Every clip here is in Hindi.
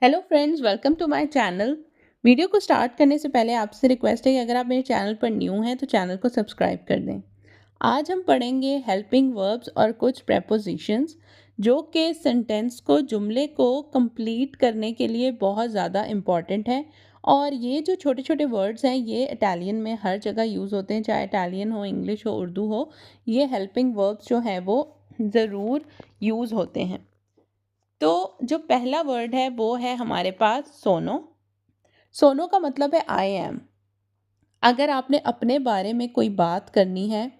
Hello friends, welcome to my channel. Video को स्टार्ट करने से पहले आपसे रिक्वेस्ट है कि अगर आप मेरे चैनल पर न्यू हैं तो चैनल को सब्सक्राइब कर दें। आज हम पढ़ेंगे हेल्पिंग वर्ब्स और कुछ प्रेपोजिशंस जो कि सेंटेंस को, जुमले को कंप्लीट करने के लिए बहुत ज़्यादा इम्पॉर्टेंट है। और ये जो छोटे छोटे वर्ड्स हैं ये इटालियन में हर जगह यूज़ होते हैं, चाहे इटालियन हो, इंग्लिश हो, उर्दू हो। ये हेल्पिंग वर्ब्स जो हैं वो ज़रूर यूज़ होते हैं। तो जो पहला वर्ड है वो है हमारे पास सोनो। सोनो का मतलब है आई एम। अगर आपने अपने बारे में कोई बात करनी है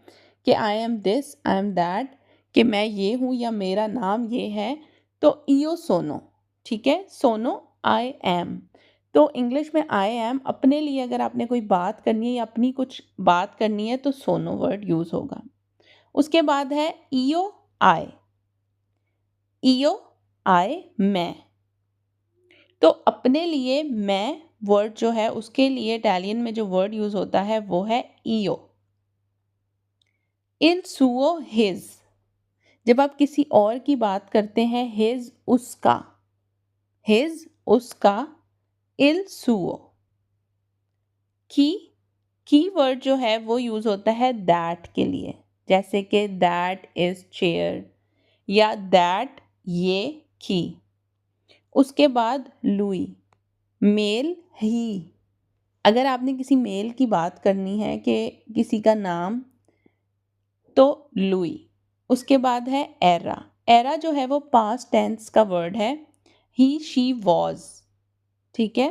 कि I am this, I am that, कि मैं ये हूँ या मेरा नाम ये है, तो इयो सोनो। ठीक है, सोनो आई एम। तो इंग्लिश में आई एम, अपने लिए अगर आपने कोई बात करनी है या अपनी कुछ बात करनी है तो सोनो वर्ड यूज़ होगा। उसके बाद है इयो आई। इयो आई, मैं। तो अपने लिए मैं वर्ड जो है उसके लिए इटालियन में जो वर्ड यूज होता है वो है ईओ। इन सुओ हिज, जब आप किसी और की बात करते हैं, हिज उसका, हिज उसका, इल सुओ। की, की वर्ड जो है वो यूज होता है दैट के लिए, जैसे कि दैट इज चेयर या दैट ये की। उसके बाद लुई, मेल ही। अगर आपने किसी मेल की बात करनी है कि किसी का नाम, तो लुई। उसके बाद है एरा। एरा जो है वो पास्ट टेंस का वर्ड है, ही शी वॉज। ठीक है,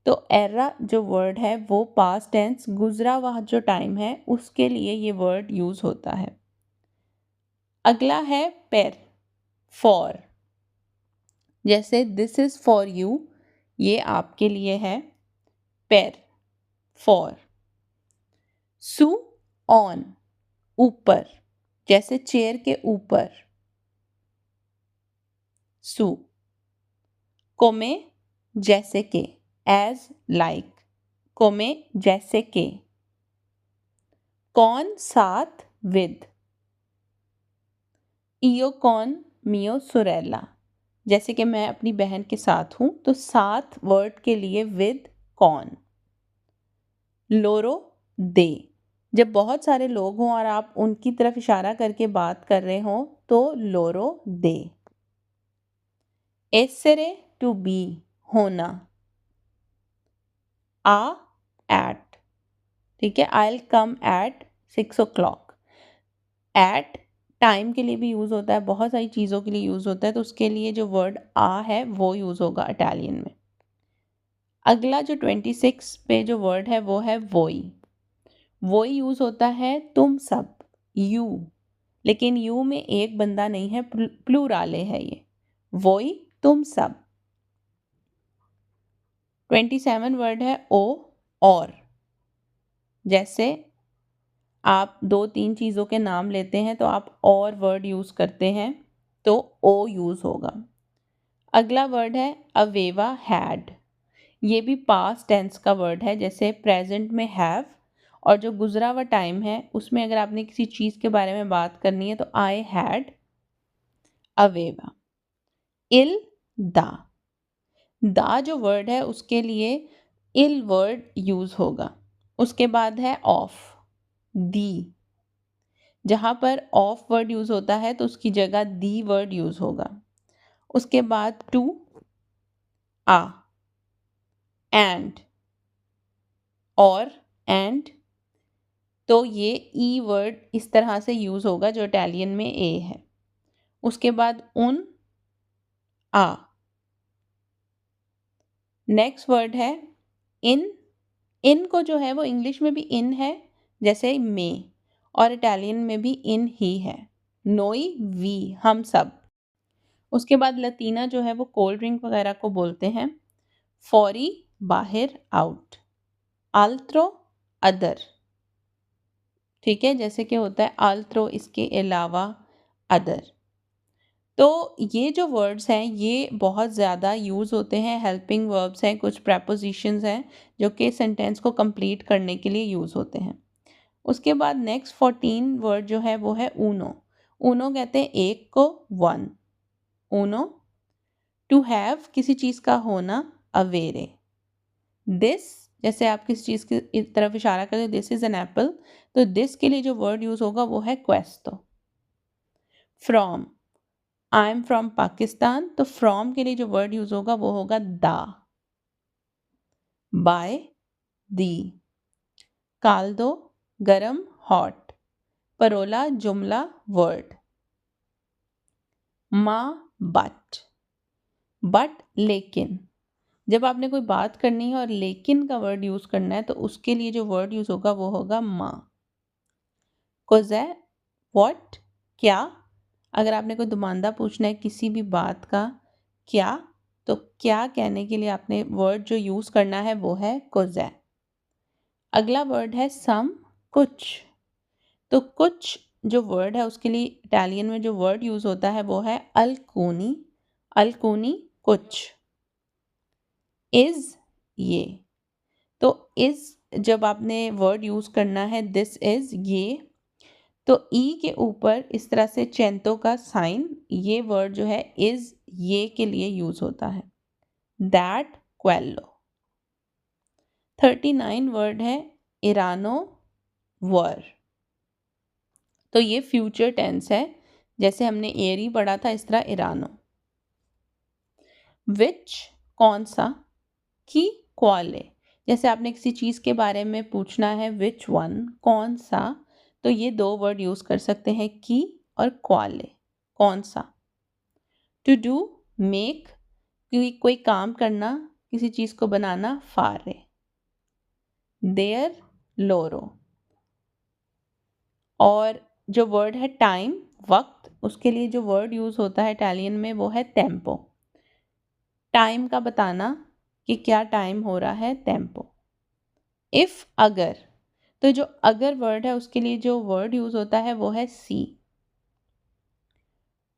तो एरा जो वर्ड है वो पास्ट टेंस, गुजरा हुआ जो टाइम है उसके लिए ये वर्ड यूज होता है। अगला है पेर, फॉर। जैसे दिस इज फॉर यू, ये आपके लिए है। पेर, फॉर। सु, ऑन, ऊपर, जैसे चेयर के ऊपर, सु। कोमे, जैसे के, एज लाइक, कोमे जैसे के। कौन, साथ, विद। इयो कौन मियो सुरेला, जैसे कि मैं अपनी बहन के साथ हूं, तो साथ वर्ड के लिए विद, कौन। लोरो, दे, जब बहुत सारे लोग हों और आप उनकी तरफ इशारा करके बात कर रहे हो तो लोरो दे। एसेरे, टू बी, होना। आ, एट। ठीक है, I will come at 6 o'clock। At time के लिए भी यूज़ होता है, बहुत सारी चीज़ों के लिए यूज़ होता है, तो उसके लिए जो वर्ड आ है वो यूज़ होगा इटालियन में। अगला जो 26 पे जो वर्ड है वो है वोई। वोई यूज़ होता है तुम सब, यू, लेकिन यू में एक बंदा नहीं है, प्लूराले है ये। वोई, तुम सब। 27 वर्ड है ओ, और। जैसे आप 2-3 चीज़ों के नाम लेते हैं तो आप और वर्ड यूज़ करते हैं तो ओ यूज़ होगा। अगला वर्ड है अवेवा, हैड। ये भी पास्ट टेंस का वर्ड है, जैसे प्रेजेंट में हैव, और जो गुजरा हुआ टाइम है उसमें अगर आपने किसी चीज़ के बारे में बात करनी है तो आई हैड अवेवा। इल, दा। दा जो वर्ड है उसके लिए इल वर्ड यूज़ होगा। उसके बाद है ऑफ, दी। जहाँ पर ऑफ वर्ड यूज़ होता है तो उसकी जगह दी वर्ड यूज़ होगा। उसके बाद टू, आ, एंड, और, एंड। तो ये ई वर्ड इस तरह से यूज़ होगा जो इटालियन में ए है। उसके बाद उन, आ। नेक्स्ट वर्ड है इन। इन को जो है वो इंग्लिश में भी इन है, जैसे मे, और इटालियन में भी इन ही है। नोई, वी, हम सब। उसके बाद लतीना जो है वो कोल्ड ड्रिंक वगैरह को बोलते हैं। फॉरी, बाहर, आउट। आल्त्रो, अदर। ठीक है, जैसे कि होता है आल्त्रो, इसके अलावा, अदर। तो ये जो वर्ड्स हैं ये बहुत ज़्यादा यूज़ होते हैं, हेल्पिंग वर्ब्स हैं, कुछ प्रेपोजिशंस हैं जो कि सेंटेंस को कंप्लीट करने के लिए यूज़ होते हैं। उसके बाद नेक्स्ट 14 वर्ड जो है वो है ऊनो। ऊनो कहते हैं एक को, वन, ऊनो। टू हैव किसी चीज़ का होना, अवेरे। दिस, जैसे आप किसी चीज़ की तरफ इशारा करते हो, दिस इज़ एन एप्पल, तो दिस के लिए जो वर्ड यूज़ होगा वो है क्वेस्तो। From, I am from Pakistan, तो फ्रॉम के लिए जो वर्ड यूज़ होगा वो होगा दा। बाय, दी। काल दो, गरम, हॉट। परोला, जुमला, वर्ड। माँ, बट, लेकिन। जब आपने कोई बात करनी है और लेकिन का वर्ड यूज़ करना है तो उसके लिए जो वर्ड यूज़ होगा वो होगा माँ। कोज़े, व्हाट, क्या। अगर आपने कोई दुमानदा पूछना है किसी भी बात का क्या, तो क्या कहने के लिए आपने वर्ड जो यूज़ करना है वो है कोज़े। अगला वर्ड है सम, कुछ। तो कुछ जो वर्ड है उसके लिए इटालियन में जो वर्ड यूज़ होता है वो है अल्कूनी। अल्कूनी, कुछ। इज़, ये। तो इज़ जब आपने वर्ड यूज़ करना है दिस इज़, ये, तो ई के ऊपर इस तरह से चेंतो का साइन, ये वर्ड जो है इज़, ये के लिए यूज़ होता है। दैट, क्वेल्लो। 39 वर्ड है इरानो, वर। तो ये फ्यूचर टेंस है, जैसे हमने एरी पढ़ा था इस तरह इरानो। विच, कौन सा। की, क्वाले। जैसे आपने किसी चीज़ के बारे में पूछना है विच वन, कौन सा, तो ये दो वर्ड यूज़ कर सकते हैं की और क्वाले, कौन सा। टू डू, मेक, कोई काम करना, किसी चीज़ को बनाना, फारे। देयर, लोरो। और जो वर्ड है टाइम, वक्त, उसके लिए जो वर्ड यूज़ होता है इटालियन में वो है टेम्पो। टाइम का बताना कि क्या टाइम हो रहा है, टेम्पो। इफ़, अगर, तो जो अगर वर्ड है उसके लिए जो वर्ड यूज़ होता है वो है सी।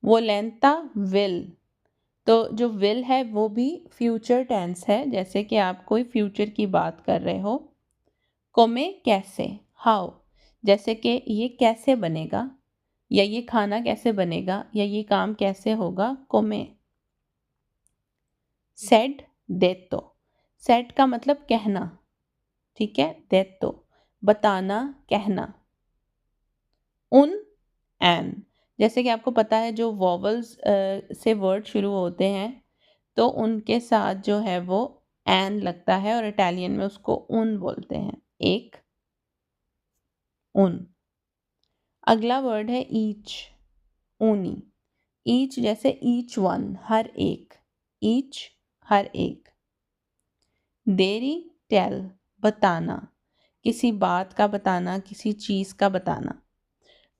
वोलेंता, विल, तो जो विल है वो भी फ्यूचर टेंस है, जैसे कि आप कोई फ्यूचर की बात कर रहे हो। कोमे, कैसे, हाउ, जैसे कि ये कैसे बनेगा, या ये खाना कैसे बनेगा, या ये काम कैसे होगा, कोमे। सेड, देतो। सेड का मतलब कहना, ठीक है, देतो, बताना, कहना। उन, एन, जैसे कि आपको पता है जो वॉवल्स से वर्ड शुरू होते हैं तो उनके साथ जो है वो एन लगता है और इटालियन में उसको उन बोलते हैं, एक, उन। अगला वर्ड है ईच, ऊनी। ईच जैसे ईच वन, हर एक, ईच, हर एक। देरी, टेल, बताना, किसी बात का बताना, किसी चीज़ का बताना।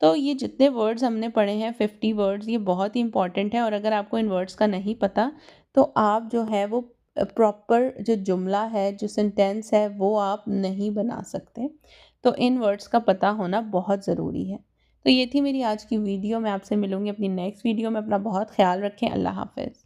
तो ये जितने वर्ड्स हमने पढ़े हैं 50 वर्ड्स, ये बहुत ही इंपॉर्टेंट है और अगर आपको इन वर्ड्स का नहीं पता तो आप जो है वो प्रॉपर जो जुमला है, जो सेंटेंस है वो आप नहीं बना सकते। तो इन वर्ड्स का पता होना बहुत ज़रूरी है। तो ये थी मेरी आज की वीडियो। मैं आपसे मिलूँगी अपनी नेक्स्ट वीडियो में। अपना बहुत ख्याल रखें। अल्लाह हाफ़िज़।